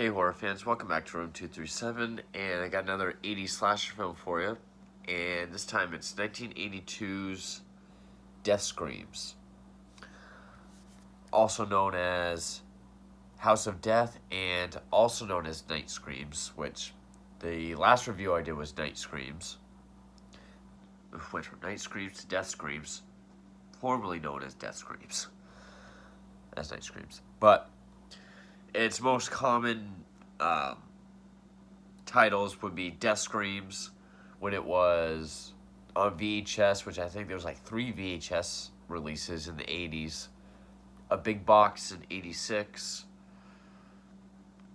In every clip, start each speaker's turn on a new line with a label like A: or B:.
A: Hey horror fans, welcome back to Room 237, and I got another 80s slasher film for you, and this time it's 1982's Death Screams, also known as House of Death and also known as Night Screams, which the last review I did was Night Screams. Went from Night Screams to Death Screams, formerly known as Death Screams, as Night Screams, but its most common titles would be Death Screams when it was on VHS, which I think there was like 3 VHS releases in the 80s, a big box in 86,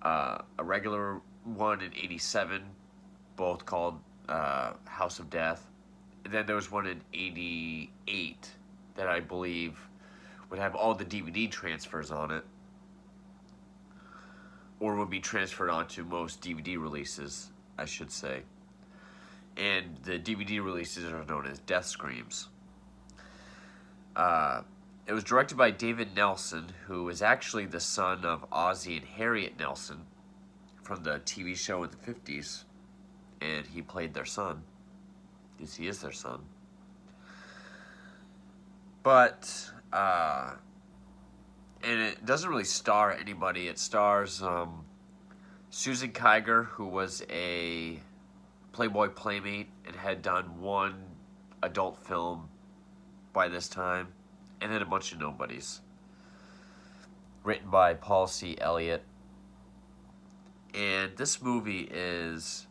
A: a regular one in 87, both called House of Death. And then there was one in 88 that I believe would have all the DVD transfers on it, or would be transferred onto most DVD releases, I should say. And the DVD releases are known as Death Screams. It was directed by David Nelson, who is actually the son of Ozzie and Harriet Nelson from the TV show in the 50s. And he played their son, because he is their son. But, and it doesn't really star anybody. It stars Susan Kiger, who was a Playboy playmate and had done one adult film by this time, and then a bunch of nobodies. Written by Paul C. Elliott. And this movie is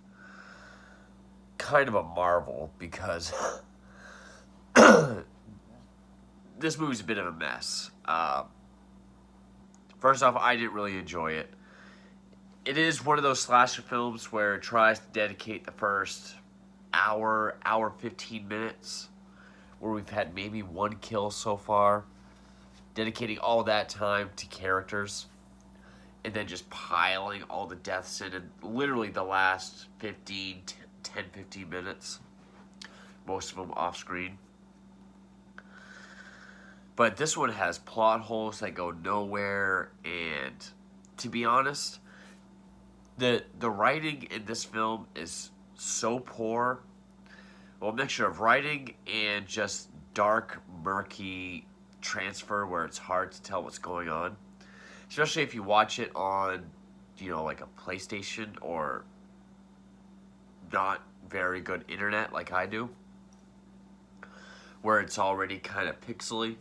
A: kind of a marvel because this movie's a bit of a mess. First off, I didn't really enjoy it. It is one of those slasher films where it tries to dedicate the first hour 15 minutes, where we've had maybe one kill so far, dedicating all that time to characters, and then just piling all the deaths in literally the last 10, 15 minutes, most of them off screen. But this one has plot holes that go nowhere, and to be honest, the writing in this film is so poor. Well, a mixture of writing and just dark, murky transfer where it's hard to tell what's going on. Especially if you watch it on, like a PlayStation or not very good internet like I do, where it's already kind of pixely.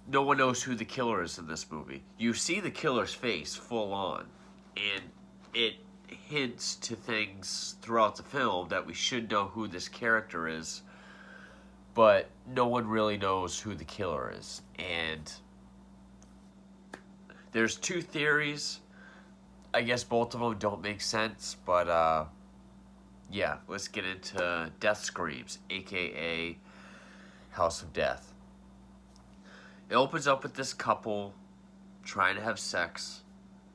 A: No one knows who the killer is in this movie. You see the killer's face full on, and it hints to things throughout the film that we should know who this character is, but no one really knows who the killer is. And there's 2 theories. I guess both of them don't make sense, but yeah, let's get into Death Screams, aka House of Death. It opens up with this couple trying to have sex.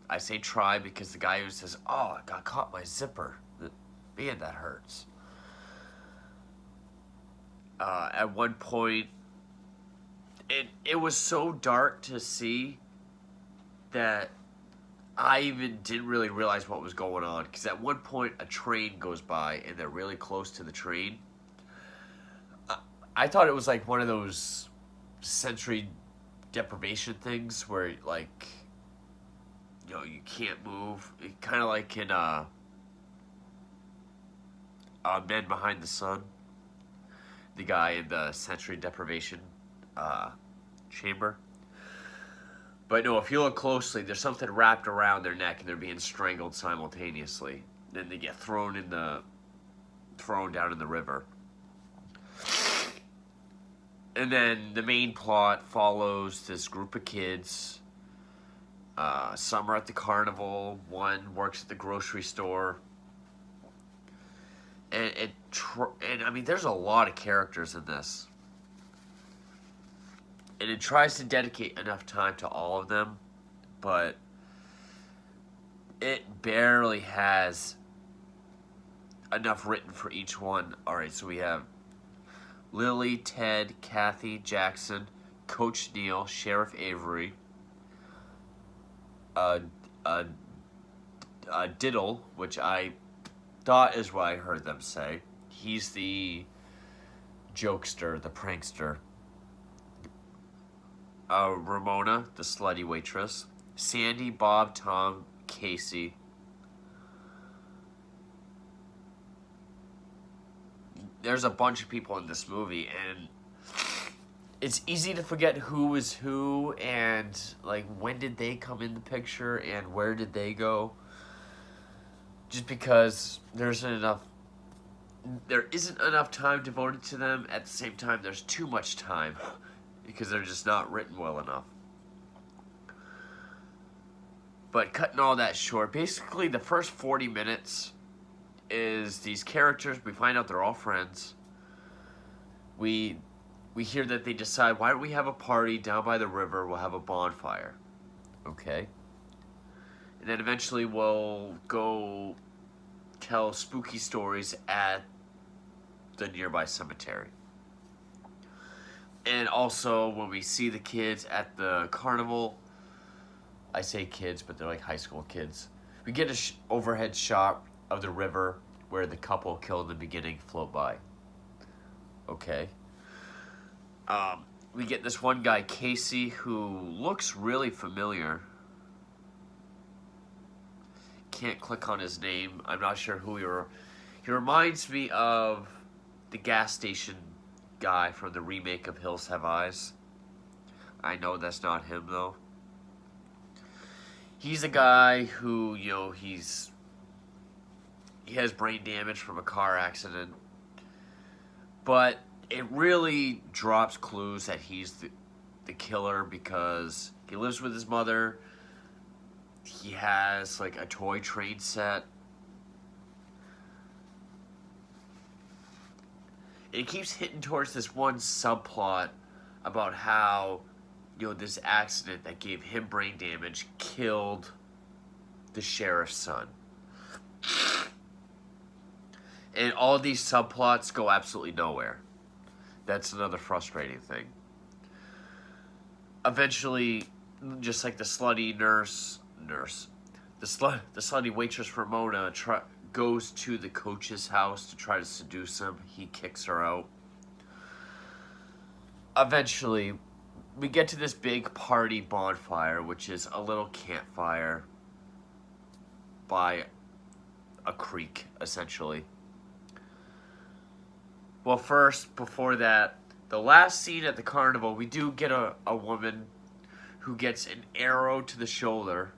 A: I say try because the guy who says, "Oh, I got caught in my zipper." Man, that hurts. At one point, it was so dark to see that I even didn't really realize what was going on. Because at one point, a train goes by and they're really close to the train. I thought it was like one of those sensory deprivation things where, like, you can't move. Kind of like in Men Behind the Sun, the guy in the sensory deprivation chamber. But no, if you look closely, there's something wrapped around their neck and they're being strangled simultaneously. Then they get thrown down in the river. And then the main plot follows this group of kids. Some are at the carnival. One works at the grocery store. And I mean, there's a lot of characters in this. And it tries to dedicate enough time to all of them, but it barely has enough written for each one. Alright, so we have Lily, Ted, Kathy, Jackson, Coach Neil, Sheriff Avery, uh, Diddle, which I thought is what I heard them say. He's the jokester, the prankster. Ramona, the slutty waitress. Sandy, Bob, Tom, Casey. There's a bunch of people in this movie, and it's easy to forget who is who and like when did they come in the picture and where did they go. Just because there isn't enough time devoted to them. At the same time, there's too much time because they're just not written well enough. But cutting all that short, basically the first 40 minutes is these characters. We find out they're all friends. We hear that they decide, why don't we have a party down by the river? We'll have a bonfire. Okay. And then eventually we'll go tell spooky stories at the nearby cemetery. And also, when we see the kids at the carnival, I say kids, but they're like high school kids. We get a overhead shot of the river where the couple killed in the beginning float by. Okay. We get this one guy, Casey, who looks really familiar. Can't click on his name. I'm not sure who he reminds me of the gas station guy from the remake of Hills Have Eyes. I know that's not him, though. He's a guy who, he has brain damage from a car accident. But it really drops clues that he's the killer because he lives with his mother. He has like a toy train set. And it keeps hitting towards this one subplot about how, this accident that gave him brain damage killed the sheriff's son. And all these subplots go absolutely nowhere. That's another frustrating thing. Eventually, just like the slutty the slutty waitress Ramona goes to the coach's house to try to seduce him. He kicks her out. Eventually, we get to this big party bonfire, which is a little campfire by a creek, essentially. Well, first, before that, the last scene at the carnival, we do get a woman who gets an arrow to the shoulder.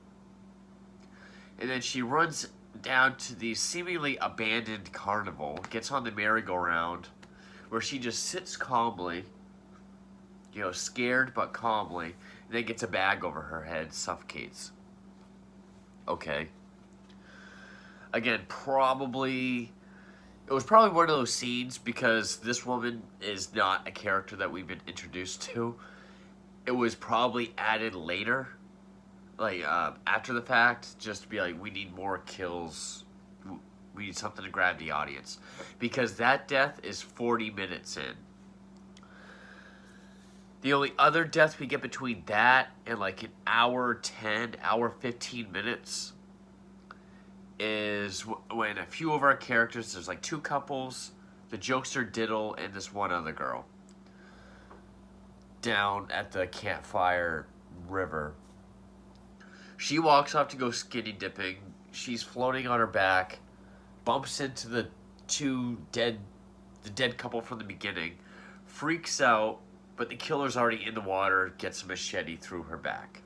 A: And then she runs down to the seemingly abandoned carnival, gets on the merry-go-round, where she just sits calmly, scared but calmly, and then gets a bag over her head, suffocates. Okay. Again, it was probably one of those scenes because this woman is not a character that we've been introduced to. It was probably added later, like after the fact, just to be like, we need more kills. We need something to grab the audience. Because that death is 40 minutes in. The only other death we get between that and like an hour 10, hour 15 minutes is when a few of our characters, there's like two couples, the jokester Diddle and this one other girl, down at the campfire river. She walks off to go skinny dipping. She's floating on her back, bumps into the dead couple from the beginning, freaks out, but the killer's already in the water, gets a machete through her back.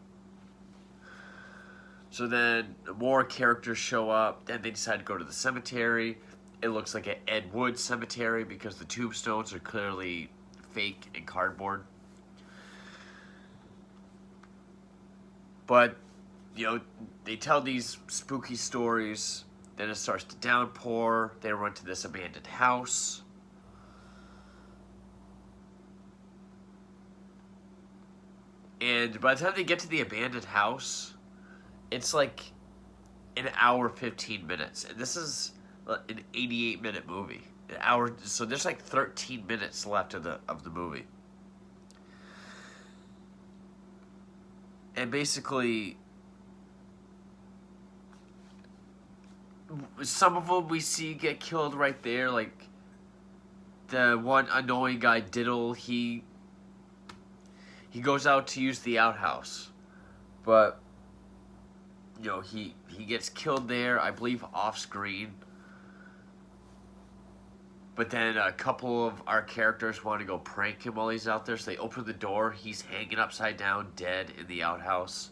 A: So then more characters show up. Then they decide to go to the cemetery. It looks like an Ed Wood cemetery because the tombstones are clearly fake and cardboard. But, they tell these spooky stories. Then it starts to downpour. They run to this abandoned house. And by the time they get to the abandoned house, it's like an hour 15 minutes. And this is an 88-minute movie. An hour, so there's like 13 minutes left of the movie. And basically, some of them we see get killed right there. Like the one annoying guy, Diddle, he goes out to use the outhouse, but he gets killed there. I believe off screen. But then a couple of our characters want to go prank him while he's out there, so they open the door. He's hanging upside down, dead in the outhouse.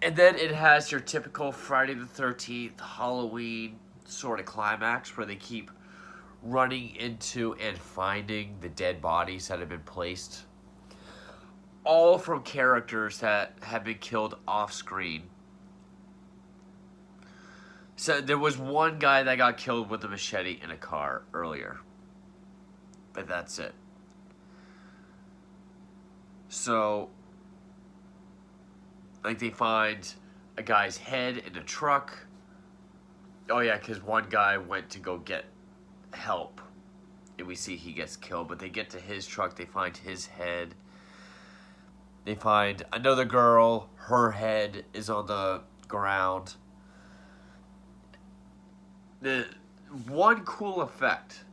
A: And then it has your typical Friday the 13th, Halloween sort of climax where they keep running into and finding the dead bodies that have been placed. All from characters that have been killed off screen. So there was one guy that got killed with a machete in a car earlier. But that's it. So, like, they find a guy's head in a truck. Oh yeah, because one guy went to go get help. And we see he gets killed. But they get to his truck, they find his head. They find another girl, her head is on the ground. The one cool effect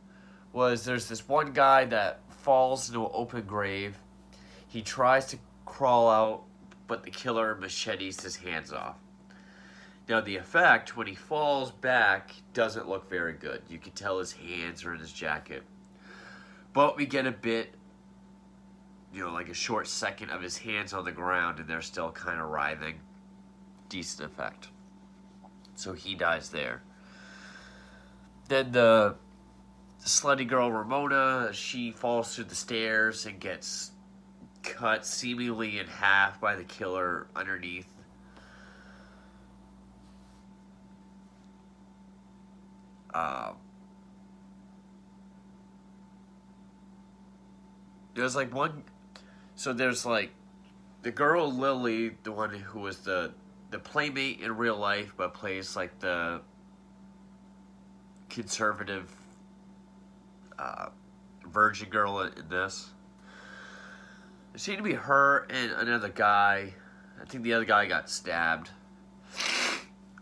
A: was there's this one guy that falls into an open grave. He tries to crawl out, but the killer machetes his hands off. Now the effect, when he falls back, doesn't look very good. You can tell his hands are in his jacket. But we get a bit, like a short second of his hands on the ground and they're still kind of writhing. Decent effect. So he dies there. Then the slutty girl Ramona, she falls through the stairs and gets cut seemingly in half by the killer underneath. There's like one, so there's like the girl Lily, the one who was the playmate in real life, but plays like the conservative virgin girl in this. It seemed to be her and another guy. I think the other guy got stabbed.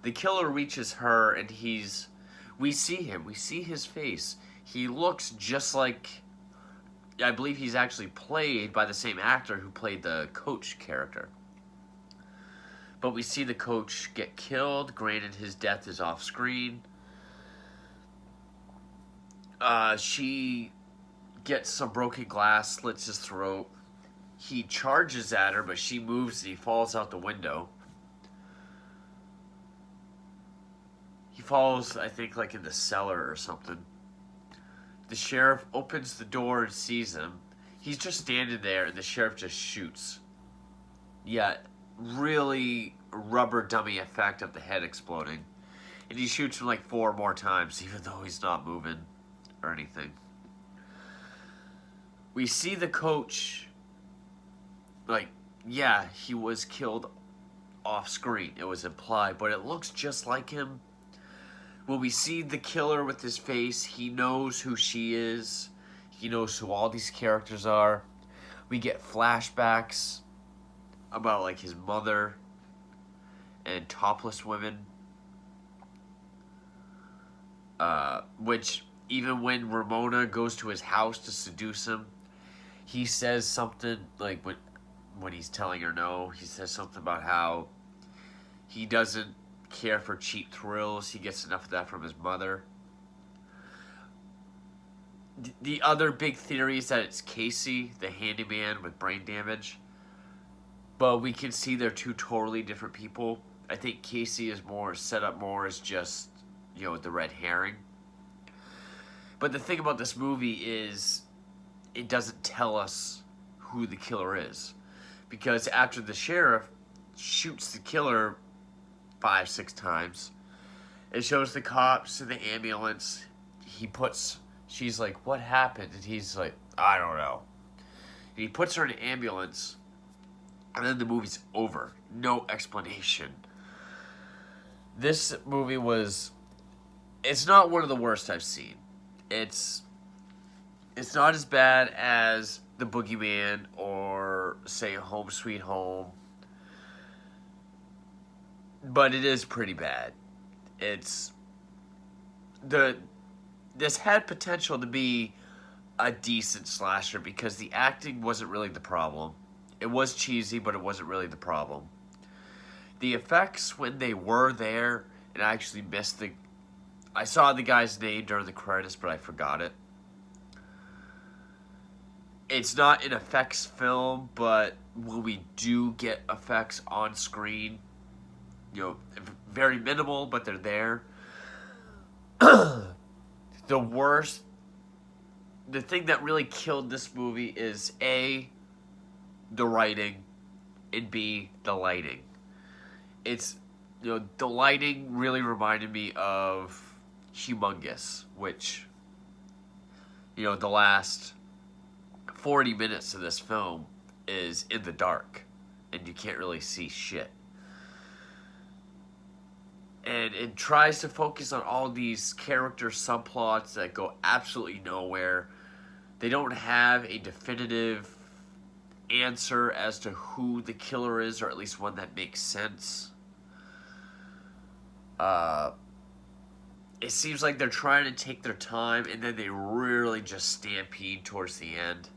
A: The killer reaches her and we see him. We see his face. He looks just like, I believe he's actually played by the same actor who played the coach character. But we see the coach get killed. Granted, his death is off screen. She gets some broken glass, slits his throat. He charges at her, but she moves and he falls out the window. He falls, I think, like in the cellar or something. The sheriff opens the door and sees him. He's just standing there and the sheriff just shoots. Yeah, really rubber dummy effect of the head exploding. And he shoots him like 4 more times, even though he's not moving or anything. We see the coach, like, yeah, he was killed off screen. It was implied, but it looks just like him. When we see the killer with his face, he knows who she is. He knows who all these characters are. We get flashbacks about, like, his mother and topless women. Which, even when Ramona goes to his house to seduce him, he says something, like, when he's telling her no, he says something about how he doesn't care for cheap thrills. He gets enough of that from his mother. The other big theory is that it's Casey, the handyman with brain damage. But we can see they're 2 totally different people. I think Casey is more set up more as just, the red herring. But the thing about this movie is it doesn't tell us who the killer is. Because after the sheriff shoots the killer 5-6 times, it shows the cops in the ambulance. She's like, what happened? And he's like, I don't know. And he puts her in an ambulance, and then the movie's over. No explanation. This movie it's not one of the worst I've seen. It's not as bad as The Boogeyman or, say, Home Sweet Home. But it is pretty bad. It's the this had potential to be a decent slasher because the acting wasn't really the problem. It was cheesy, but it wasn't really the problem. The effects, when they were there, and I actually missed the. I saw the guy's name during the credits, but I forgot it. It's not an effects film, but when we do get effects on screen, very minimal, but they're there. The worst, the thing that really killed this movie is A, the writing, and B, the lighting. It's, the lighting really reminded me of Humongous, which, the last 40 minutes of this film is in the dark, and you can't really see shit. And it tries to focus on all these character subplots that go absolutely nowhere. They don't have a definitive answer as to who the killer is, or at least one that makes sense. It seems like they're trying to take their time, and then they really just stampede towards the end.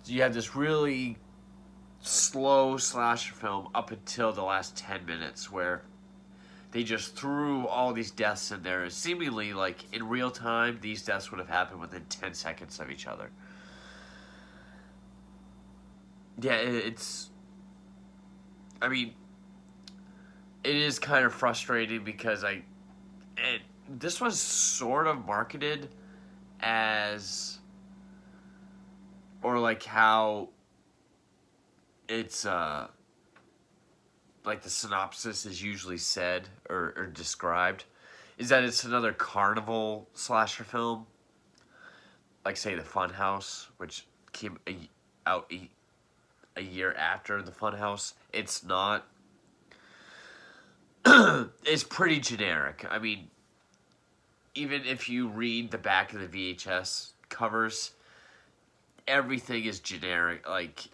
A: So you have this really slow slasher film up until the last 10 minutes where they just threw all these deaths in there. Seemingly, like, in real time, these deaths would have happened within 10 seconds of each other. Yeah, it's... I mean, it is kind of frustrating because this was sort of marketed as... Or, like, how it's, like the synopsis is usually said or described, is that it's another carnival slasher film. Like, say, The Funhouse, which came out a year after The Funhouse. It's not. It's pretty generic. I mean, even if you read the back of the VHS covers, everything is generic. Like,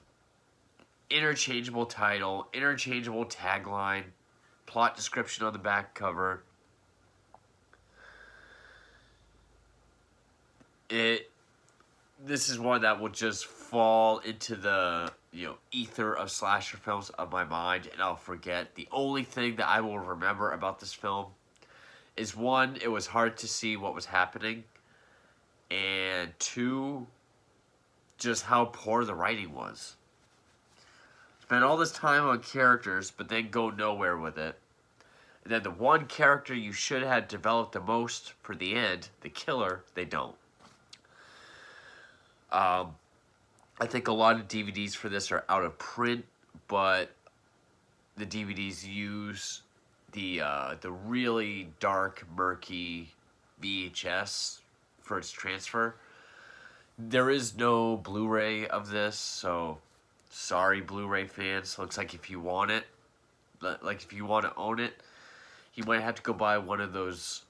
A: interchangeable title, interchangeable tagline, plot description on the back cover. This is one that will just fall into the, ether of slasher films of my mind, and I'll forget. The only thing that I will remember about this film is, one, it was hard to see what was happening, and two, just how poor the writing was. Spend all this time on characters, but then go nowhere with it. And then the one character you should have developed the most for the end, the killer, they don't. I think a lot of DVDs for this are out of print, but the DVDs use the really dark, murky VHS for its transfer. There is no Blu-ray of this, so sorry, Blu-ray fans. Looks like if you want it, like if you want to own it, you might have to go buy one of those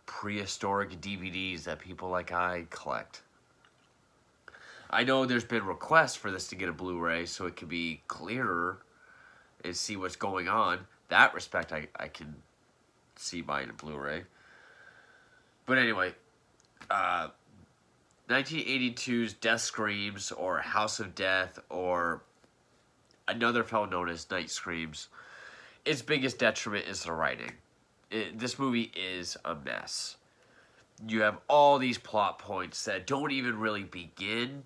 A: prehistoric DVDs that people like I collect. I know there's been requests for this to get a Blu-ray so it can be clearer and see what's going on. That respect, I can see buying a Blu-ray. But anyway, 1982's Death Screams, or House of Death, or another film known as Night Screams, its biggest detriment is the writing. This movie is a mess. You have all these plot points that don't even really begin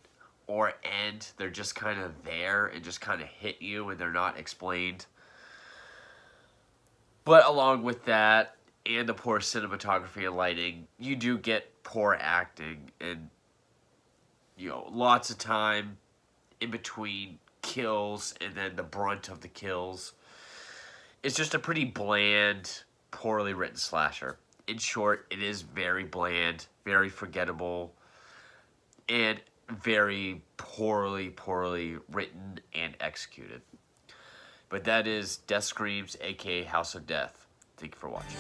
A: or end. They're just kind of there and just kind of hit you, and they're not explained. But along with that, and the poor cinematography and lighting, you do get poor acting and, lots of time in between kills and then the brunt of the kills. It's just a pretty bland, poorly written slasher. In short, it is very bland, very forgettable, and very poorly written and executed. But that is Death Screams, aka House of Death. Thank you for watching.